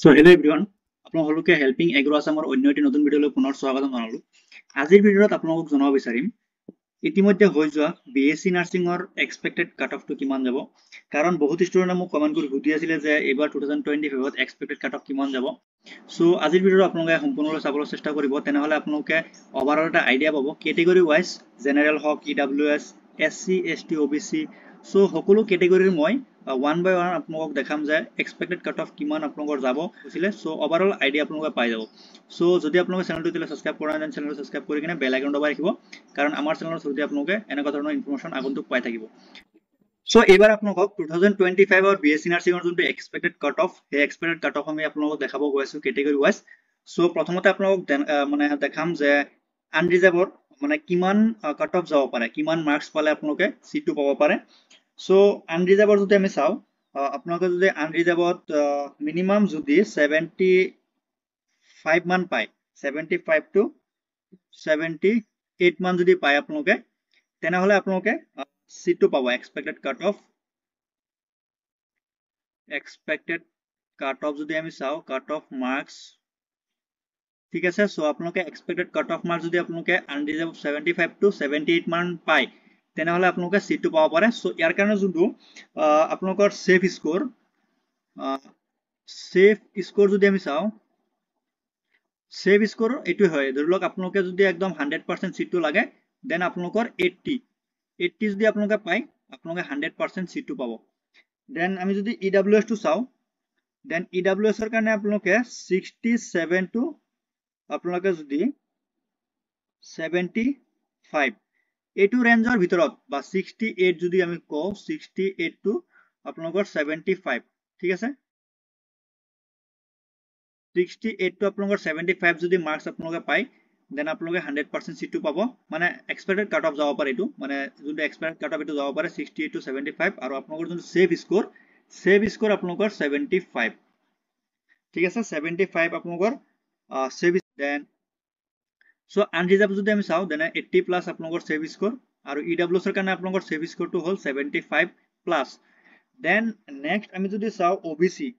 So hello everyone, আপোনালোকে helping agro আসামৰ অন্য এটি নতুন ভিডিঅলৈ পুনৰ স্বাগতম জনালো। আজিৰ ভিডিঅত আপোনালোকক জনাব বিচাৰিম ইতিমধ্যে হৈ যোৱা বিএসসি নাৰ্সিংৰ এক্সপেক্টেড কাট অফটো কিমান যাব, কাৰণ বহুত ষ্টুডেণ্টে মোক কমেন্ট কৰি সুধি আছিল যে এইবাৰ 2025ত এক্সপেক্টেড কাট অফ কিমান যাব। সো আজিৰ ভিডিঅত আপোনালোকে সম্পূৰ্ণভাৱে চাবলৈ চেষ্টা কৰিব, তেনেহলে আপোনালোকে ওভাৰঅল এটা আইডিয়া পাব কেটেগৰী ওয়াইজ জেনাৰেল হক EWS SC ST OBC so সকলো কেটেগৰীৰ মই ওয়ান বাই ওয়ান আপোনালোকক দেখাম যে এক্সপেক্টেড কাট অফ কিমান আপোনালোকৰ যাব হৈছিলে। সো ওভাৰঅল আইডিয়া আপোনালোকে পাই যাব। সো যদি আপোনালোকে চেনেলটো এতিয়া সাবস্ক্ৰাইব কৰা নাই চেনেলটো সাবস্ক্ৰাইব কৰি কিনে বেল আইকন দবাই ৰাখিব, কাৰণ আমাৰ চেনেলৰ থ্ৰুদি আপোনালোকে এনেকুৱা ধৰণৰ ইনফৰমেশন আগন্তুক পাই থাকিব। সো এবাৰ আপোনালোকক 2025 ৰ বিএসসি নাৰ্সিংৰ যোনটো এক্সপেক্টেড কাট অফ সেই এক্সপেক্টেড কাট অফ আমি আপোনালোকক দেখাব গৈ আছো কেটেগৰী ওয়াইজ। সো প্ৰথমতে আপোনালোকক মানে দেখাম যে আনৰিজাৰ্ভৰ মানে কিমান কাট অফ যাব পাৰে, কিমান মাৰ্কস পালে আপোনালোকে সিটটো পাব পাৰে। সো আনৰিজাৰ্ভৰ যদি আমি চাও আপোনালোকে যদি আনৰিজাৰ্ভত মিনিমাম যদি 75 মান পায়, 75 টু 78 মান যদি পায় আপোনালোকে, তেনেহলে আপোনালোকে সিটটো পাব। এক্সপেক্টেড কাট অফ যদি আমি চাও কাট অফ মার্কস, ঠিক আছে। সো আপোনালোকে এক্সপেক্টেড কাট অফ মার্কস যদি আপোনালোকে আনৰিজাৰ্ভ 75 টু 78 মান পায়, তেনেহলে আপোনালোকে সিটটো পাব পাৰে। সো ইয়াৰ কাৰণে যোনটো আপোনালোকৰ সেফ স্কোৰ যদি আমি চাও, সেভ স্কোৰ এইটো হয়। ধৰি লওক আপোনালোকে যদি একদম 100% সিটটো লাগে, দেন আপোনালোকৰ 80 যদি আপোনালোকে পায়, আপোনালোকে 100% সিটটো পাব। দেন আমি যদি ইডব্লিউএস টো চাও, দেন ইডব্লিউএস এর কাৰণে আপোনালোকে 67 টু আপোনালোকে যদি 75 এইটো ৰেঞ্জৰ ভিতৰত বা 68 যদি আমি কও 68 টু আপোনালোকৰ 75, ঠিক আছে। 68 টু আপোনালোকৰ 75 যদি মার্কস আপোনালোকে পায়, দেন আপোনালোকে 100% সিটটো পাব। মানে এক্সপেক্টেড কাট অফ যাব পাৰে, এইটো মানে যোনটো এক্সপেক্টেড কাট অফ এইটো যাব পাৰে 68 টু 75, আৰু আপোনালোকৰ যোনটো সেভ স্কোৰ আপোনালোকৰ 75, ঠিক আছে। 75 আপোনালোকৰ সেভ। দেন সো আনৰিজাৰ্ভ যদি আমি চাও, দেন 80 প্লাস আপোনালোকৰ সেভ স্কোৰ, আৰু ইডব্লিউএস এৰ কাৰণে আপোনালোকৰ সেভ স্কোৰটো হল 75 প্লাস। দেন নেক্সট আমি যদি চাও ওবিসি,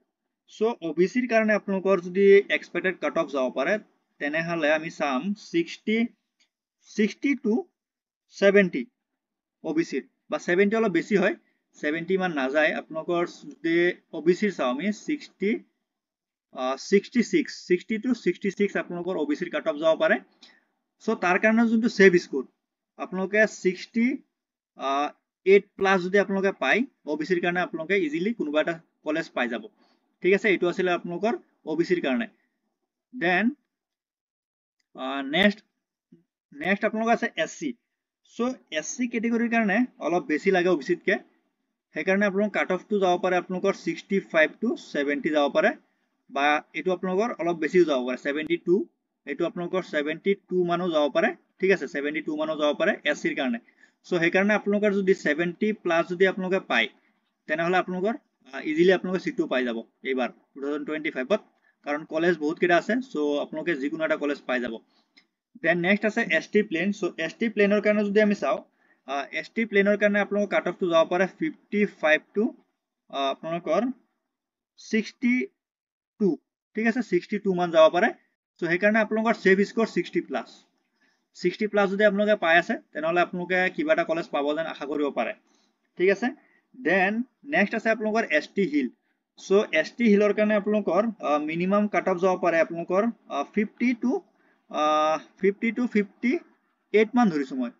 সো ওবিসিৰ কাৰণে আপোনালোকৰ যদি এক্সপেক্টেড কাট অফ যাব পাৰে, তেনেহলে আমি চাম 60 টু 70 ওবিসিৰ, বা 70 অলপ বেছি হয়, 70 মান নাযায়। আপোনালোকৰ যদি ওবিসিৰ চাও আমি 60 টু 66 আপোনালোকৰ ওবিসিৰ কাট অফ যাব পাৰে। সো তাৰ কাৰণে যোনটো সেভ স্কোৰ আপোনালোকে 68 প্লাস যদি আপোনালোকে পায়, ওবিসিৰ কাৰণে আপোনালোকে ইজিলি কোনোবা এটা কলেজ পাই যাব, ঠিক আছে। এইটো আছিল আপোনালোকৰ ওবিসিৰ কাৰণে। দেন নেক্সট আপোনালোকৰ আছে এসসি। সো এসসি কেটেগৰীৰ কাৰণে অলপ বেছি লাগে ওবিসিতকে, সেইকাৰণে আপোনালোকৰ কাট অফটো যাব পাৰে আপোনালোকৰ 65 টু 70 যাব পাৰে, বা এইটো আপোনালোকৰ অলপ বেছিও যাব পাৰে 72, এইটো আপোনালোকৰ 72 মানো যাব পাৰে, ঠিক আছে। 72 মানো যাব পাৰে এসসিৰ কাৰণে। সো সেইকাৰণে আপোনালোকৰ যদি 70 প্লাস যদি আপোনালোকে পায়, তেনেহলে আপোনালোকৰ ইজিলি আপোনালোকে সিটটো পাই যাব এইবাৰ 2025ত, কাৰণ কলেজ বহুত কেইটা আছে। সো আপোনালোকে যিকোনো এটা কলেজ পাই যাব। দেন নেক্সট আছে এসটি প্লেন। সো এসটি প্লেনৰ কাৰণে যদি আমি চাও, এসটি প্লেনৰ কাৰণে আপোনালোকৰ কাট অফটো যাব পাৰে 55 টু আপোনালোকৰ 62, ঠিক আছে। 62 মান যাব পাৰে। সো সেইকাৰণে আপোনালোকৰ সেভ স্কোৰ 60 প্লাস যদি আপোনালোকে পাই আছে, তেনেহলে আপোনালোকে কিবা এটা কলেজ পাব যেন আশা কৰিব পাৰে, ঠিক আছে। দেন নেক্সট আছে আপোনালোকৰ এসটি হিল। সো এসটি হিলৰ কাৰণে আপোনালোকৰ মিনিমাম কাট অফ যাব পাৰে আপোনালোকৰ 50 টু 58 মান ধৰিছো মই,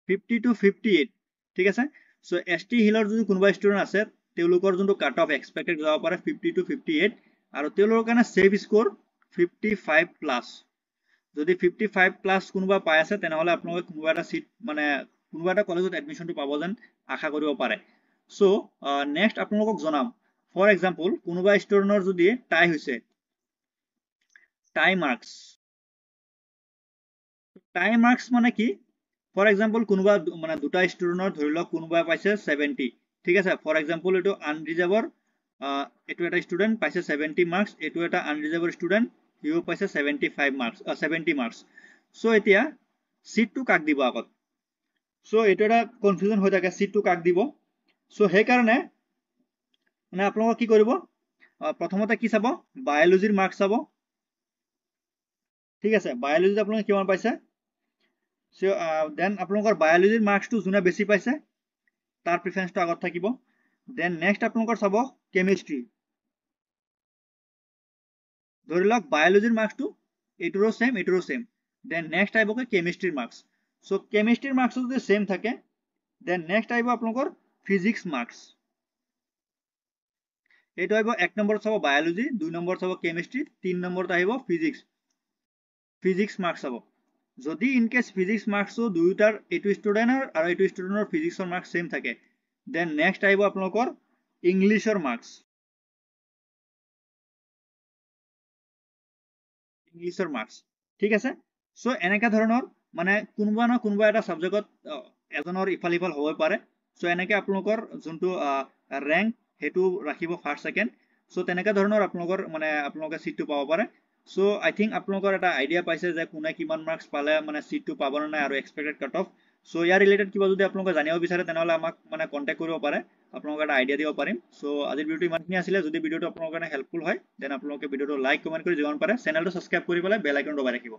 50 টু 58, ঠিক আছে। সো এসটি হিলৰ যদি কোনোবা ষ্টুডেন্ট আছে, তেওঁলোকৰ যোনটো কাট অফ এক্সপেক্টেড যাব পাৰে 50 টু 58, আৰু তেওঁলোকৰ কাৰণে সেভ স্কোৰ 55 প্লাস। যদি 55 প্লাস কোনোবা পাই আছে, তেনেহলে আপোনালোকে কোনোবা এটা সিট মানে কোনোবা এটা কলেজত এডমিশনটো পাব যেন আশা কৰিব পাৰে। সো নেক্সট আপোনালোকক জনাম, ফৰ এক্সাম্পল কোনোবা ষ্টুডেন্টৰ যদি টাই হৈছে, টাই মাৰ্কস মানে কি, ফৰ এক্সাম্পল কোনোবা মানে দুটা ষ্টুডেন্টৰ ধৰি লওক কোনোবা পাইছে 70, ঠিক আছে। ফৰ এক্সাম্পল এইটো আনৰিজাৰ্ভৰ এইটো এটা ষ্টুডেন্ট পাইছে 70 মাৰ্কস, এইটো এটা আনৰিজাৰ্ভৰ ষ্টুডেন্ট হিও পাইছে 70 মার্কস। সো এতিয়া সিটটো কাক দিব আগত, সো এইটো এটা কনফিউজন হৈ থাকে, সিটটো কাক দিব। সো সেইকাৰণে মানে আপোনালোকে কি কৰিব প্ৰথমতে কি চাব বায়োলজিৰ মাৰ্কছ চাব ঠিক আছে বায়োলজিত আপোনালোকে কিমান পাইছে সো দেন আপোনালোকৰ বায়োলজিৰ মাৰ্কছটো যোনে বেছি পাইছে তাৰ প্ৰিফাৰেন্সটো আগত থাকিব দেন নেক্সট আপোনালোকৰ চাব কেমিষ্ট্ৰি ধৰি লওক বায়োলজিৰ মাৰ্কছটো এইটোৰো সেম দেন নেক্সট আহিব কেমিষ্ট্ৰিৰ মাৰ্কছ সো কেমিষ্ট্ৰিৰ মাৰ্কছটো যদি সেম থাকে দেন নেক্সট আহিব আপোনালোকৰ ফিজিক্স মাৰ্কছ এইটো আহিব 1 নম্বৰত চাব বায়োলজি 2 নম্বৰত চাব কেমিষ্ট্ৰি 3 নম্বৰত আহিব ফিজিক্স মাৰ্কছ চাব যদি ইন কেস ফিজিক্স মাৰ্কছটো দুইটাৰ এইটো ষ্টুডেন্টৰ আৰু এইটো ষ্টুডেন্টৰ ফিজিক্সৰ মাৰ্কছ সেম থাকে দেন নেক্সট আহিব আপোনালোকৰ ইংলিছৰ মাৰ্কছ ঠিক আছে সো এনেকা ধৰণৰ মানে কোনোবা না কোনোবা এটা সাবজেক্টত এজনৰ ইফাল ইফাল হ'ব পাৰে সো এনেকে আপোনালোকৰ যোনটো ৰেংক হেতু ৰাখিব ফাৰ্ষ্ট সেকেন্ড সো তেনেকা ধৰণৰ আপোনালোকৰ মানে আপোনালোকে সিটটো পাব পাৰে সো আই থিংক আপোনালোকৰ এটা আইডিয়া পাইছে যে কোনে কিমান মাৰ্কছ পালে মানে সিটটো পাব না নাই আৰু এক্সপেক্টেড কাট অফ সো ইয়াৰ ৰিলেটেড কিবা যদি আপোনালোকে জানিব বিচাৰে তেনেহলে আমাক মানে কন্টাক্ট কৰিব পাৰে আপোনালোকক এটা আইডিয়া দিব পাৰিম সো আজিৰ ভিডিওটো ইমানখিনি আছিলে যদি ভিডিওটো আপোনালোকৰ কাৰণে হেল্পফুল হয় দেন আপোনালোকে ভিডিওটো লাইক কমেন্ট কৰি যিমান পাৰে চেনেলটো সাবস্ক্ৰাইব কৰি পেলাই বেল আইকন দবাই ৰাখিব